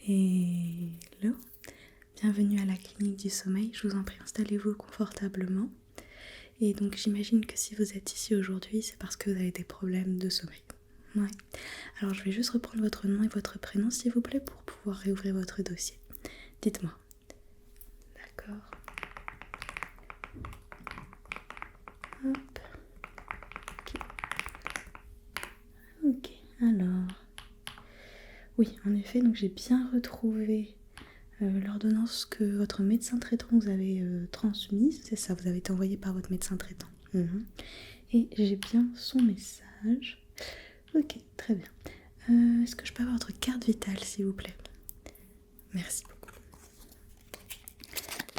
Hello, bienvenue à la clinique du sommeil, je vous en prie installez-vous confortablement. Et donc j'imagine que si vous êtes ici aujourd'hui, c'est parce que vous avez des problèmes de sommeil. Ouais. Alors je vais juste reprendre votre nom et votre prénom s'il vous plaît pour pouvoir réouvrir votre dossier. Dites-moi. D'accord. Hop. Ok, alors... Oui, en effet, donc j'ai bien retrouvé l'ordonnance que votre médecin traitant vous avait transmise. C'est ça, vous avez été envoyé par votre médecin traitant. Et j'ai bien son message. Ok, très bien. Est-ce que je peux avoir votre carte vitale, s'il vous plaît? Merci beaucoup.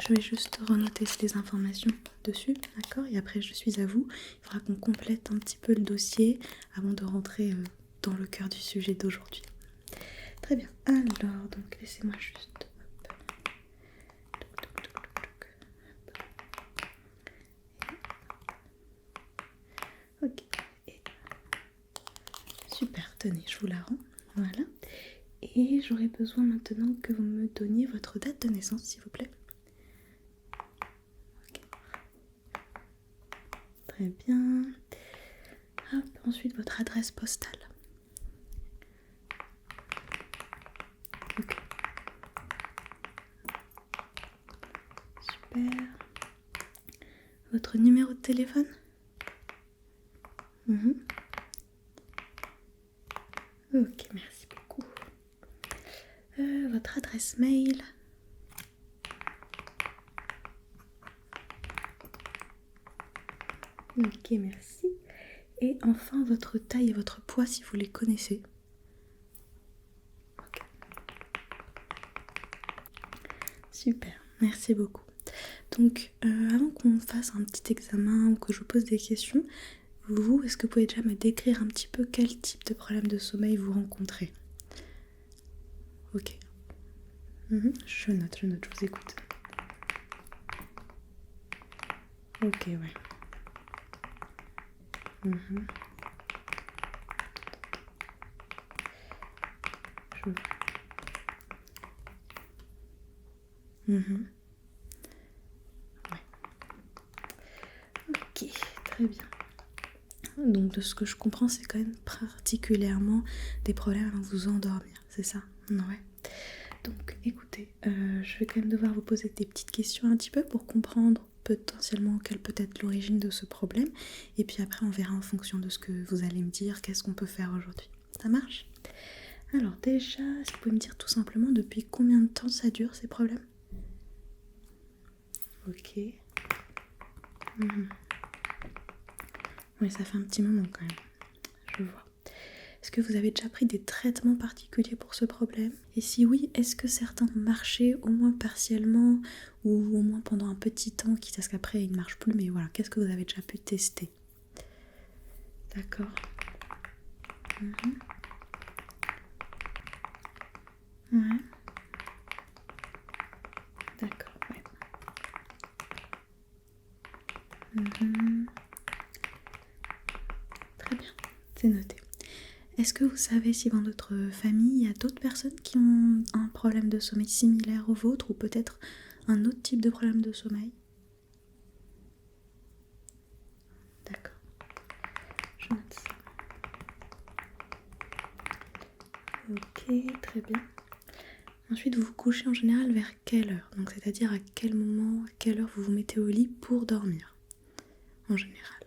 Je vais juste renoter les informations dessus, d'accord? Et après, je suis à vous. Il faudra qu'on complète un petit peu le dossier avant de rentrer dans le cœur du sujet d'aujourd'hui. Très bien. Alors, donc, laissez-moi juste... Ok. Et... Super, tenez, je vous la rends. Voilà. Et j'aurais besoin maintenant que vous me donniez votre date de naissance, s'il vous plaît. Ok. Très bien. Hop, ensuite votre adresse postale. Ok. Super. Votre numéro de téléphone? Ok, merci beaucoup. Votre adresse mail? Ok, merci. Et enfin votre taille et votre poids si vous les connaissez. Ok. Super, merci beaucoup. Donc, avant qu'on fasse un petit examen ou que je vous pose des questions, vous, est-ce que vous pouvez déjà me décrire un petit peu quel type de problème de sommeil vous rencontrez? Ok. Je note, je vous écoute. Ok, ouais. Je vois. Ouais. Ok, très bien. Donc de ce que je comprends, c'est quand même particulièrement des problèmes à vous endormir, c'est ça? Ouais. Donc écoutez, je vais quand même devoir vous poser des petites questions un petit peu pour comprendre potentiellement quelle peut être l'origine de ce problème. Et puis après, on verra en fonction de ce que vous allez me dire, qu'est-ce qu'on peut faire aujourd'hui. Ça marche? Alors déjà, est-ce que vous pouvez me dire tout simplement depuis combien de temps ça dure ces problèmes? Ok. Oui, ça fait un petit moment quand même. Je vois. Est-ce que vous avez déjà pris des traitements particuliers pour ce problème? Et si oui, est-ce que certains ont marché au moins partiellement ou au moins pendant un petit temps, quitte à ce qu'après ils ne marchent plus, mais voilà, qu'est-ce que vous avez déjà pu tester? D'accord. Ouais. D'accord, ouais. Très bien, c'est noté. Est-ce que vous savez si dans votre famille, il y a d'autres personnes qui ont un problème de sommeil similaire au vôtre ou peut-être un autre type de problème de sommeil? D'accord. Je note ça. Ok, très bien. Ensuite, vous vous couchez en général vers quelle heure? Donc, c'est-à-dire à quel moment, à quelle heure vous vous mettez au lit pour dormir, en général.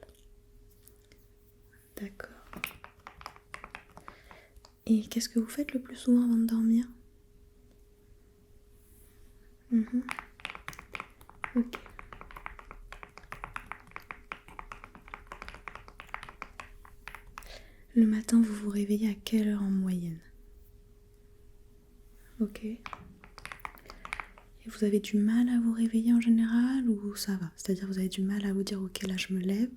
D'accord. Et qu'est-ce que vous faites le plus souvent avant de dormir? Ok. Le matin, vous vous réveillez à quelle heure en moyenne? Ok. Et vous avez du mal à vous réveiller en général ou ça va? C'est-à-dire vous avez du mal à vous dire ok là je me lève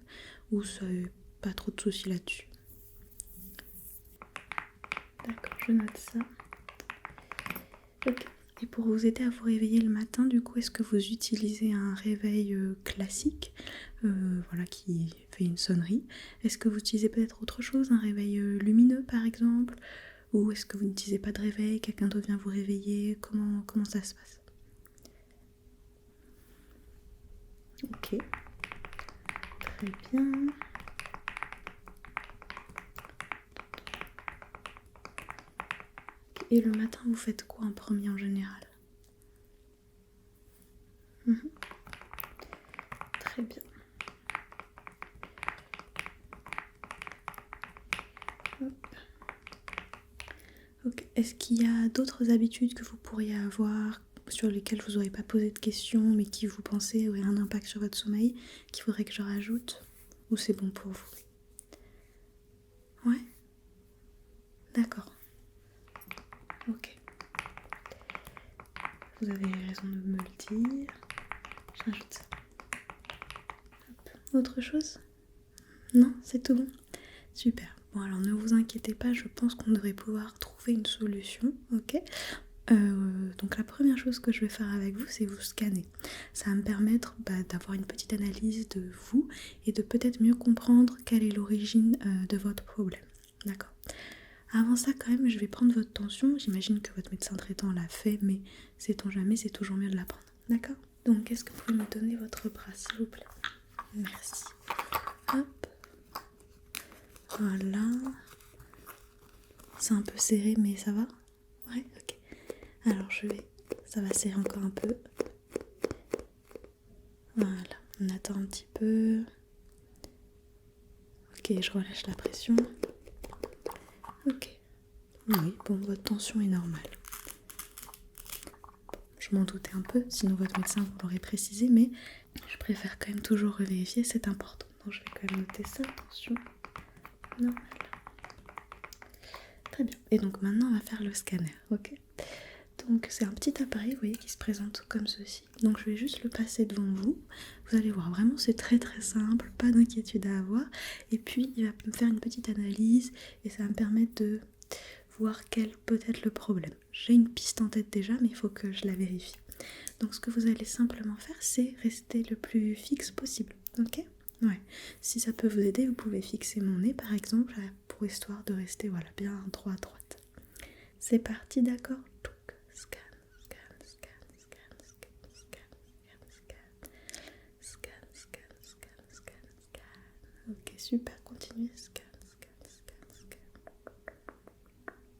ou c'est pas trop de soucis là-dessus? D'accord, je note ça. Ok. Et pour vous aider à vous réveiller le matin, du coup, est-ce que vous utilisez un réveil classique, voilà, qui fait une sonnerie? Est-ce que vous utilisez peut-être autre chose, un réveil lumineux par exemple, Ou est-ce que vous n'utilisez pas de réveil, quelqu'un d'autre vient vous réveiller? Comment ça se passe? Ok, très bien. Et le matin, vous faites quoi en premier en général? Très bien. Hop. Ok. Est-ce qu'il y a d'autres habitudes que vous pourriez avoir sur lesquelles vous n'aurez pas posé de questions mais qui vous pensez auraient un impact sur votre sommeil qu'il faudrait que je rajoute? Ou c'est bon pour vous? Ouais? D'accord. Ok. Vous avez raison de me le dire. Je rajoute ça. Hop. Autre chose? Non, c'est tout bon? Super. Bon alors ne vous inquiétez pas, je pense qu'on devrait pouvoir trouver une solution, ok? Donc la première chose que je vais faire avec vous, c'est vous scanner. Ça va me permettre d'avoir une petite analyse de vous et de peut-être mieux comprendre quelle est l'origine de votre problème. D'accord? Avant ça, quand même, je vais prendre votre tension. J'imagine que votre médecin traitant l'a fait, mais sait-on jamais, c'est toujours mieux de la prendre. D'accord? Donc, est-ce que vous pouvez me donner votre bras, s'il vous plaît? Merci. Hop. Voilà. C'est un peu serré, mais ça va? Ouais, ok. Alors, ça va serrer encore un peu. Voilà, on attend un petit peu. Ok, je relâche la pression. Ok. Oui, bon, votre tension est normale. Je m'en doutais un peu, sinon votre médecin vous l'aurait précisé, mais je préfère quand même toujours revérifier, c'est important. Donc je vais quand même noter ça, tension normale. Très bien. Et donc maintenant on va faire le scanner, ok? Donc c'est un petit appareil, vous voyez, qui se présente comme ceci. Donc je vais juste le passer devant vous. Vous allez voir, vraiment c'est très très simple, pas d'inquiétude à avoir. Et puis il va me faire une petite analyse et ça va me permettre de voir quel peut être le problème. J'ai une piste en tête déjà, mais il faut que je la vérifie. Donc ce que vous allez simplement faire, c'est rester le plus fixe possible, ok? Ouais. Si ça peut vous aider, vous pouvez fixer mon nez par exemple, pour histoire de rester voilà, bien droit à droite. C'est parti, d'accord? Scan, scan, scan, scan, scan, scan, scan, scan, scan, scan, scan, scan, scan. Ok, super, continuez, scan, scan, scan, scan.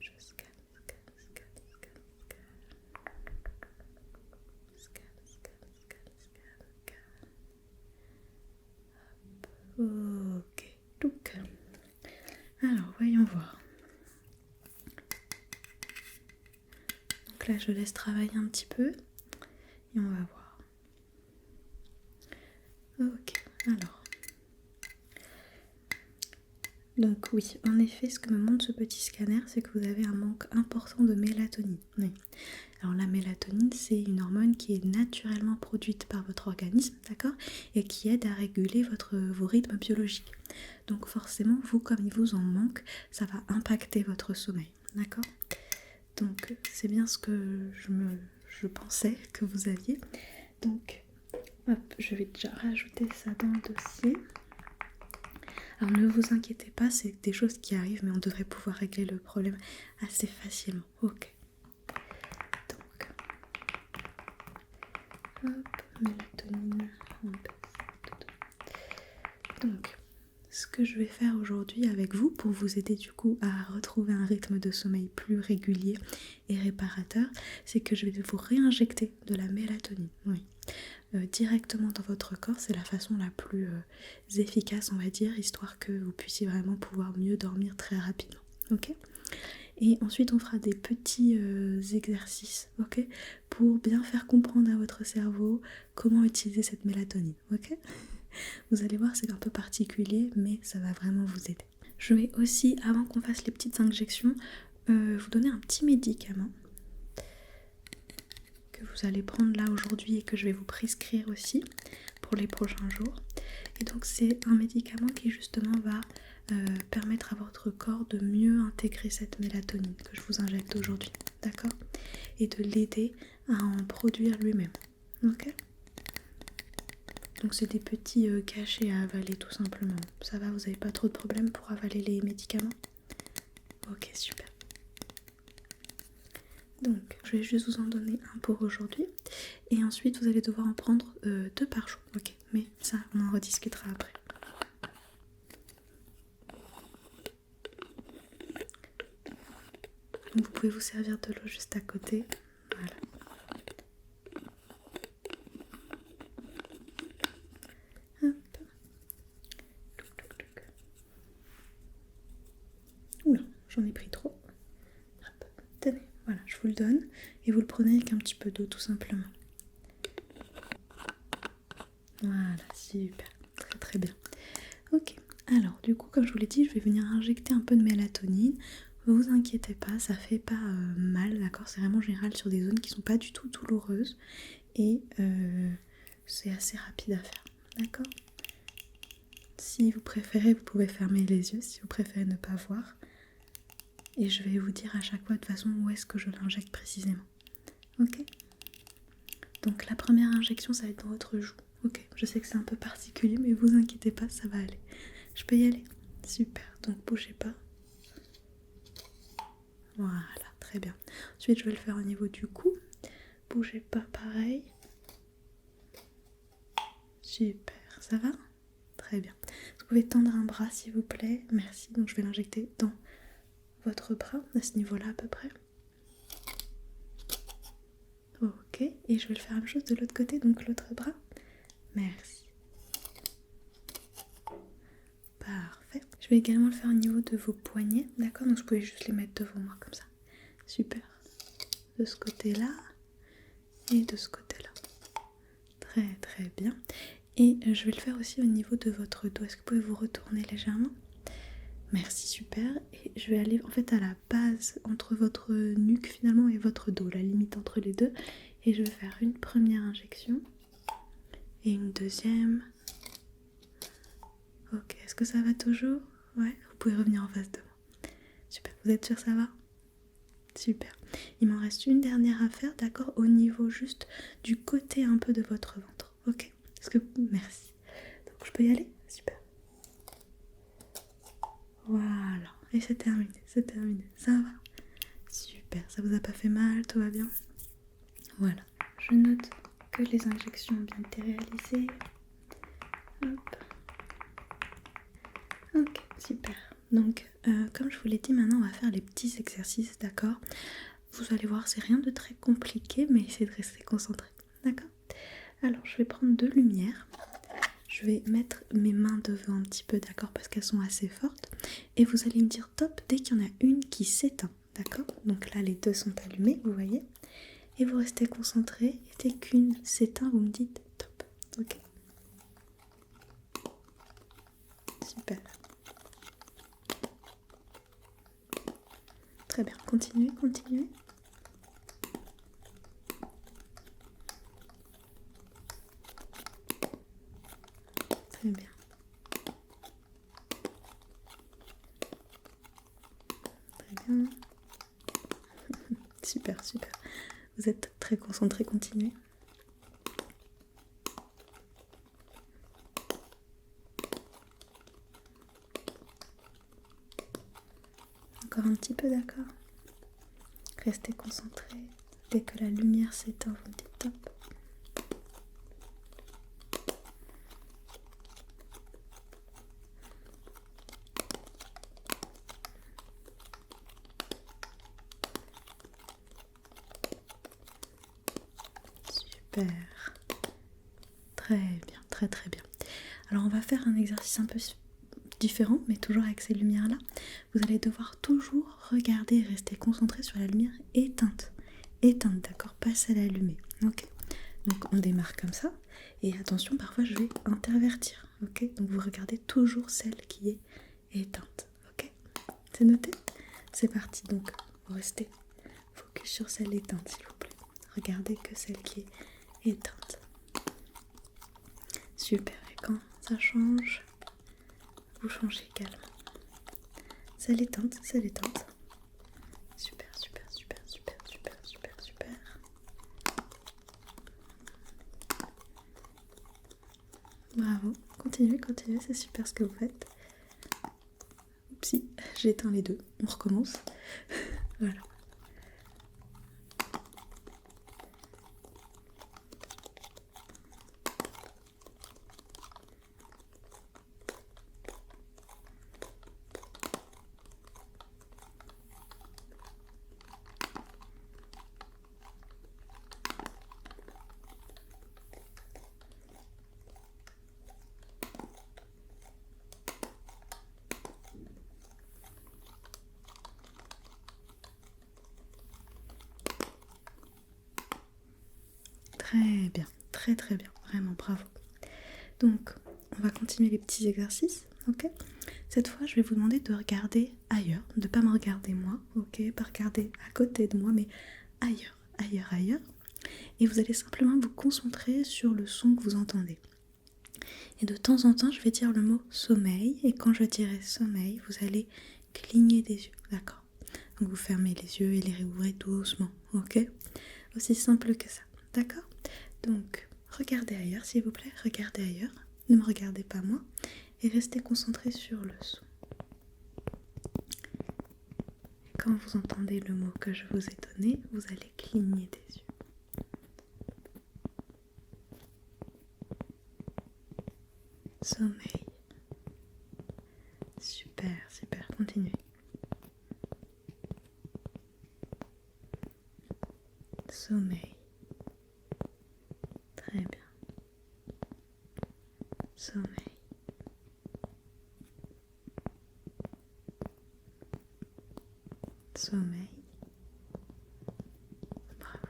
Je scanne, scan, scan, scan, scan. Scan, scan, scan, scan, scan. Ok, donc. Alors, voyons voir. Donc là, je laisse travailler un petit peu et on va voir. Ok, alors. Donc oui, en effet, ce que me montre ce petit scanner, c'est que vous avez un manque important de mélatonine. Oui. Alors la mélatonine, c'est une hormone qui est naturellement produite par votre organisme, d'accord? Et qui aide à réguler vos rythmes biologiques. Donc forcément, vous, comme il vous en manque, ça va impacter votre sommeil, d'accord? Donc c'est bien ce que je pensais que vous aviez. Donc, hop, je vais déjà rajouter ça dans le dossier. Alors ne vous inquiétez pas, c'est des choses qui arrivent, mais on devrait pouvoir régler le problème assez facilement. Ok. Donc, hop, mélatonine. Donc, ce que je vais faire aujourd'hui avec vous pour vous aider du coup à retrouver un rythme de sommeil plus régulier et réparateur, c'est que je vais vous réinjecter de la mélatonine. Oui. Directement dans votre corps, c'est la façon la plus efficace, on va dire, histoire que vous puissiez vraiment pouvoir mieux dormir très rapidement. Ok? Et ensuite on fera des petits exercices, ok, pour bien faire comprendre à votre cerveau comment utiliser cette mélatonine, ok? Vous allez voir, c'est un peu particulier, mais ça va vraiment vous aider. Je vais aussi, avant qu'on fasse les petites injections, vous donner un petit médicament que vous allez prendre là aujourd'hui et que je vais vous prescrire aussi pour les prochains jours. Et donc c'est un médicament qui justement va permettre à votre corps de mieux intégrer cette mélatonine que je vous injecte aujourd'hui, d'accord? Et de l'aider à en produire lui-même, ok? Donc c'est des petits cachets à avaler tout simplement. Ça va, vous n'avez pas trop de problèmes pour avaler les médicaments? Ok, super. Donc, je vais juste vous en donner un pour aujourd'hui. Et ensuite, vous allez devoir en prendre 2 par jour. Ok, mais ça, on en rediscutera après. Donc, vous pouvez vous servir de l'eau juste à côté. Voilà. Hop. Oula, j'en ai pris trop. Hop. Tenez, voilà, je vous le donne. Et vous le prenez avec un petit peu d'eau, tout simplement. Voilà, super. Très très bien. Ok, alors du coup, comme je vous l'ai dit, je vais venir injecter un peu de mélatonine. Ne vous inquiétez pas, ça fait pas mal, d'accord? C'est vraiment général sur des zones qui sont pas du tout douloureuses. Et c'est assez rapide à faire, d'accord? Si vous préférez, vous pouvez fermer les yeux, si vous préférez ne pas voir. Et je vais vous dire à chaque fois de toute façon où est-ce que je l'injecte précisément. Ok? Donc la première injection, ça va être dans votre joue. Ok, je sais que c'est un peu particulier, mais vous inquiétez pas, ça va aller. Je peux y aller? Super, donc bougez pas. Voilà, très bien. Ensuite, je vais le faire au niveau du cou. Bougez pas, pareil. Super, ça va? Très bien. Vous pouvez tendre un bras, s'il vous plaît. Merci. Donc, je vais l'injecter dans votre bras, à ce niveau-là à peu près. Ok, et je vais le faire la même chose de l'autre côté, donc l'autre bras. Merci. Parfait. Je vais également le faire au niveau de vos poignets, d'accord? Donc, vous pouvez juste les mettre devant moi comme ça. Super. De ce côté-là et de ce côté-là. Très très bien. Et je vais le faire aussi au niveau de votre dos. Est-ce que vous pouvez vous retourner légèrement? Merci, super. Et je vais aller en fait à la base entre votre nuque finalement et votre dos, la limite entre les deux. Et je vais faire une première injection et une deuxième. Ok, est-ce que ça va toujours? Ouais, vous pouvez revenir en face de moi. Super, vous êtes sûr que ça va? Super. Il m'en reste une dernière à faire, d'accord? Au niveau juste du côté un peu de votre ventre. Ok? Est-ce que... Merci. Donc je peux y aller? Super. Voilà. Et c'est terminé, c'est terminé. Ça va? Super. Ça vous a pas fait mal? Tout va bien? Voilà. Je note que les injections ont bien été réalisées. Hop. Ok, super. Donc, comme je vous l'ai dit, maintenant on va faire les petits exercices, d'accord? Vous allez voir, c'est rien de très compliqué, mais essayez de rester concentré, d'accord? Alors, je vais prendre de lumière. Je vais mettre mes mains devant un petit peu, d'accord? Parce qu'elles sont assez fortes. Et vous allez me dire top dès qu'il y en a une qui s'éteint, d'accord? Donc là, les deux sont allumées, vous voyez? Et vous restez concentré. Et dès qu'une s'éteint, vous me dites top, ok? Super. Très bien, continuez, continuez. Très bien. Très bien. Super, super. Vous êtes très concentré, continuez. Encore un petit peu, d'accord? Restez concentré. Dès que la lumière s'éteint, vous me dites top. Super. Très bien, très très bien. Alors on va faire un exercice un peu différent, mais toujours avec ces lumières-là. Vous allez devoir toujours regarder et rester concentré sur la lumière éteinte. Éteinte, d'accord? Pas celle allumée, ok? Donc on démarre comme ça. Et attention, parfois je vais intervertir, ok? Donc vous regardez toujours celle qui est éteinte, ok? C'est noté? C'est parti, donc vous restez focus sur celle éteinte, s'il vous plaît. Regardez que celle qui est éteinte. Super, et quand ça change, vous changez également. Celle éteinte, celle éteinte. Super, super, super, super, super, super, super. Bravo, continuez, continuez, c'est super ce que vous faites. Oupsie, j'ai éteint les deux, on recommence. Voilà. Très bien, très très bien, vraiment bravo. Donc, on va continuer les petits exercices, ok? Cette fois, je vais vous demander de regarder ailleurs, de ne pas me regarder moi, ok? Pas regarder à côté de moi, mais ailleurs, ailleurs, ailleurs. Et vous allez simplement vous concentrer sur le son que vous entendez. Et de temps en temps, je vais dire le mot sommeil, et quand je dirai sommeil, vous allez cligner des yeux, d'accord? Donc vous fermez les yeux et les réouvrez doucement, ok? Aussi simple que ça, d'accord? Donc, regardez ailleurs s'il vous plaît, regardez ailleurs, ne me regardez pas moi, et restez concentrés sur le son. Quand vous entendez le mot que je vous ai donné, vous allez cligner des yeux. Sommeil. Super, super, continuez. Sommeil. Très bien. Sommeil. Sommeil. Bravo.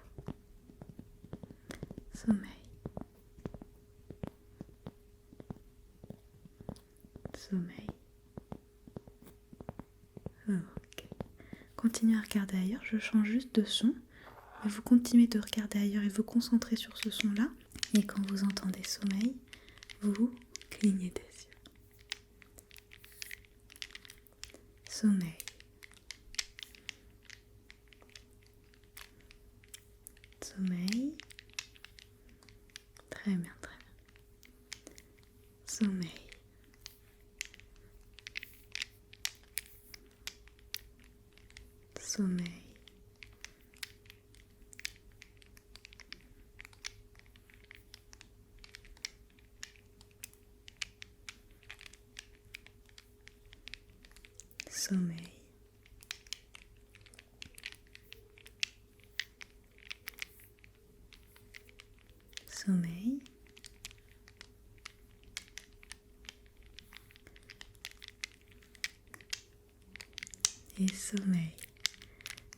Sommeil. Sommeil. Ok. Continuez à regarder ailleurs, je change juste de son. Mais vous continuez de regarder ailleurs et vous concentrer sur ce son-là. Et quand vous entendez sommeil, vous clignez des yeux. Sommeil. Sommeil. Très bien, très bien. Sommeil. Sommeil. Sommeil. Sommeil. Et sommeil.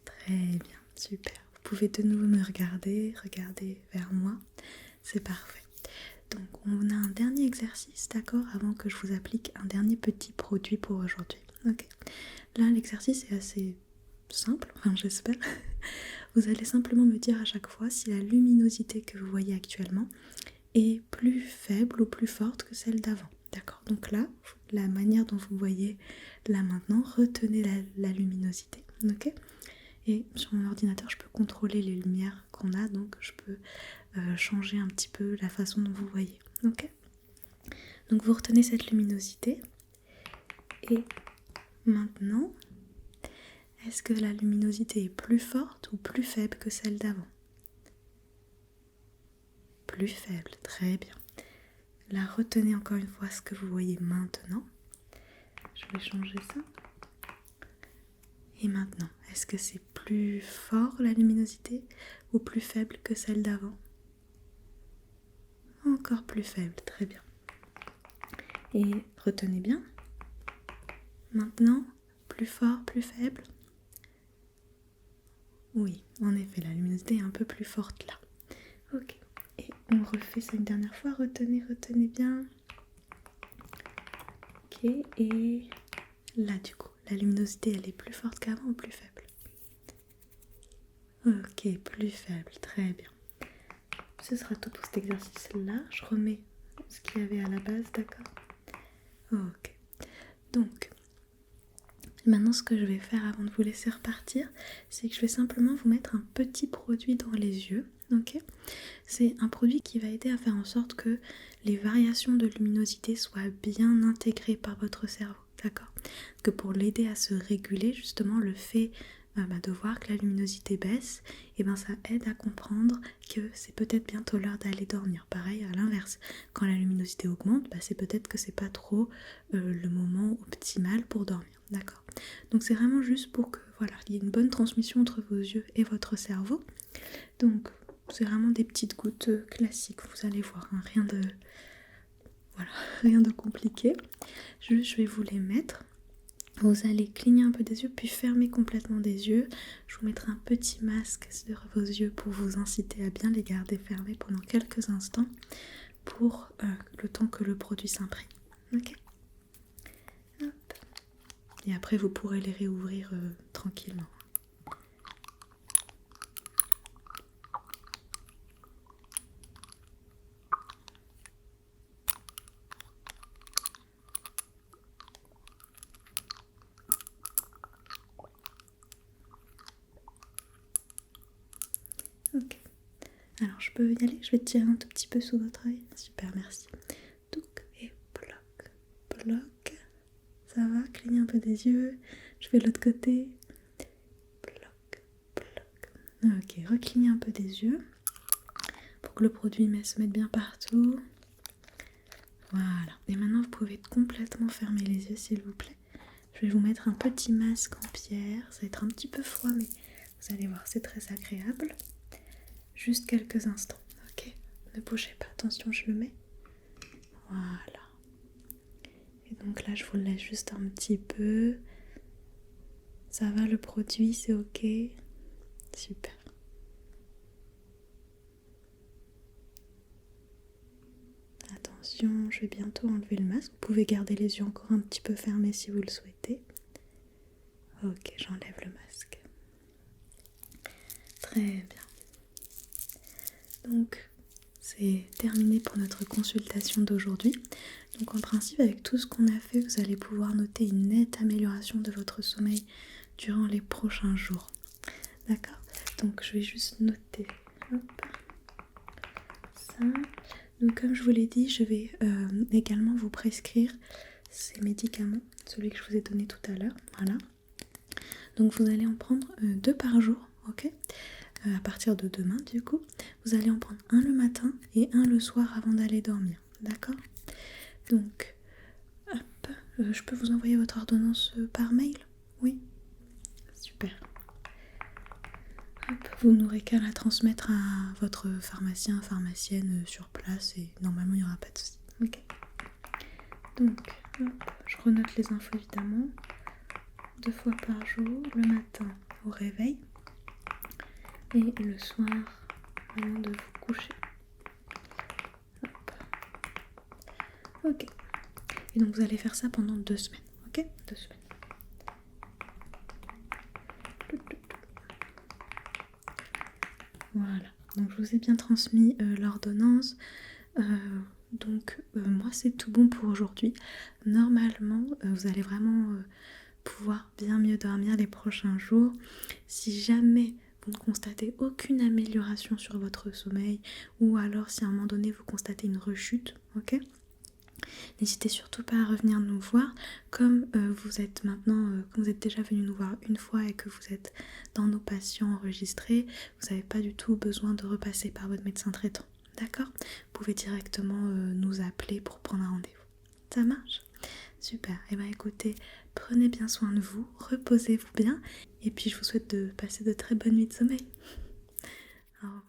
Très bien, super. Vous pouvez de nouveau me regarder vers moi. C'est parfait. Donc on a un dernier exercice, d'accord, avant que je vous applique un dernier petit produit pour aujourd'hui. Ok. Là l'exercice est assez simple, enfin j'espère. Vous allez simplement me dire à chaque fois si la luminosité que vous voyez actuellement est plus faible ou plus forte que celle d'avant. D'accord. Donc là, la manière dont vous voyez là maintenant, retenez la luminosité. Ok. Et sur mon ordinateur, je peux contrôler les lumières qu'on a, donc je peux changer un petit peu la façon dont vous voyez. Ok. Donc vous retenez cette luminosité. Et maintenant, est-ce que la luminosité est plus forte ou plus faible que celle d'avant? Plus faible, très bien. Là, retenez encore une fois ce que vous voyez maintenant. Je vais changer ça. Et maintenant, est-ce que c'est plus fort la luminosité ou plus faible que celle d'avant? Encore plus faible, très bien. Et retenez bien. Maintenant, plus fort, plus faible? Oui, en effet, la luminosité est un peu plus forte là. Ok, et on refait ça une dernière fois. Retenez bien. Ok, et là du coup, la luminosité elle est plus forte qu'avant ou plus faible? Ok, plus faible, très bien. Ce sera tout pour cet exercice-là. Je remets ce qu'il y avait à la base, d'accord? Ok. Donc, maintenant ce que je vais faire avant de vous laisser repartir, c'est que je vais simplement vous mettre un petit produit dans les yeux, ok? C'est un produit qui va aider à faire en sorte que les variations de luminosité soient bien intégrées par votre cerveau, d'accord? Que pour l'aider à se réguler, justement, le fait de voir que la luminosité baisse, et ça aide à comprendre que c'est peut-être bientôt l'heure d'aller dormir. Pareil, à l'inverse, quand la luminosité augmente, c'est peut-être que c'est pas trop le moment optimal pour dormir, d'accord? Donc c'est vraiment juste pour que, voilà, il y ait une bonne transmission entre vos yeux et votre cerveau. Donc c'est vraiment des petites gouttes classiques, vous allez voir, hein, rien de compliqué. Je vais vous les mettre. Vous allez cligner un peu des yeux, puis fermer complètement des yeux. Je vous mettrai un petit masque sur vos yeux pour vous inciter à bien les garder fermés pendant quelques instants pour le temps que le produit s'imprègne. Ok. Hop. Et après, vous pourrez les réouvrir tranquillement. Ok. Alors, je peux y aller? Je vais tirer un tout petit peu sous votre œil. Super, merci. Touc et bloc. Bloc. Ça va? Clignez un peu des yeux. Je fais de l'autre côté. Bloc. Bloc. Ok, reclignez un peu des yeux pour que le produit se mette bien partout. Voilà. Et maintenant, vous pouvez complètement fermer les yeux, s'il vous plaît. Je vais vous mettre un petit masque en pierre. Ça va être un petit peu froid, mais vous allez voir, c'est très agréable. Juste quelques instants, ok? Ne bougez pas, attention, je le mets. Voilà. Et donc là, je vous le laisse juste un petit peu. Ça va, le produit, c'est ok? Super. Attention, je vais bientôt enlever le masque. Vous pouvez garder les yeux encore un petit peu fermés si vous le souhaitez. Ok, j'enlève le masque. Très bien. Donc, c'est terminé pour notre consultation d'aujourd'hui. Donc en principe, avec tout ce qu'on a fait, vous allez pouvoir noter une nette amélioration de votre sommeil durant les prochains jours. D'accord? Donc je vais juste noter. Hop. Ça. Donc comme je vous l'ai dit, je vais également vous prescrire ces médicaments, celui que je vous ai donné tout à l'heure. Voilà. Donc vous allez en prendre 2 par jour, ok? À partir de demain du coup, vous allez en prendre un le matin et un le soir avant d'aller dormir, d'accord? Donc, hop, je peux vous envoyer votre ordonnance par mail? Oui? Super. Hop, vous n'aurez qu'à la transmettre à votre pharmacien, pharmacienne sur place et normalement il n'y aura pas de souci. Ok. Donc, hop, je renote les infos évidemment. 2 fois par jour, le matin au réveil et le soir avant de vous coucher. Hop. Ok. Et donc vous allez faire ça pendant 2 semaines. Ok? 2 semaines. Voilà. Donc je vous ai bien transmis l'ordonnance. Moi c'est tout bon pour aujourd'hui. Normalement vous allez vraiment pouvoir bien mieux dormir les prochains jours. Si jamais vous ne constatez aucune amélioration sur votre sommeil ou alors si à un moment donné vous constatez une rechute, ok, n'hésitez surtout pas à revenir nous voir. Comme vous êtes maintenant, comme vous êtes déjà venu nous voir une fois et que vous êtes dans nos patients enregistrés, vous n'avez pas du tout besoin de repasser par votre médecin traitant. D'accord? Vous pouvez directement nous appeler pour prendre un rendez-vous. Ça marche? Super. Et bien écoutez, prenez bien soin de vous, reposez-vous bien et puis je vous souhaite de passer de très bonnes nuits de sommeil. Au revoir.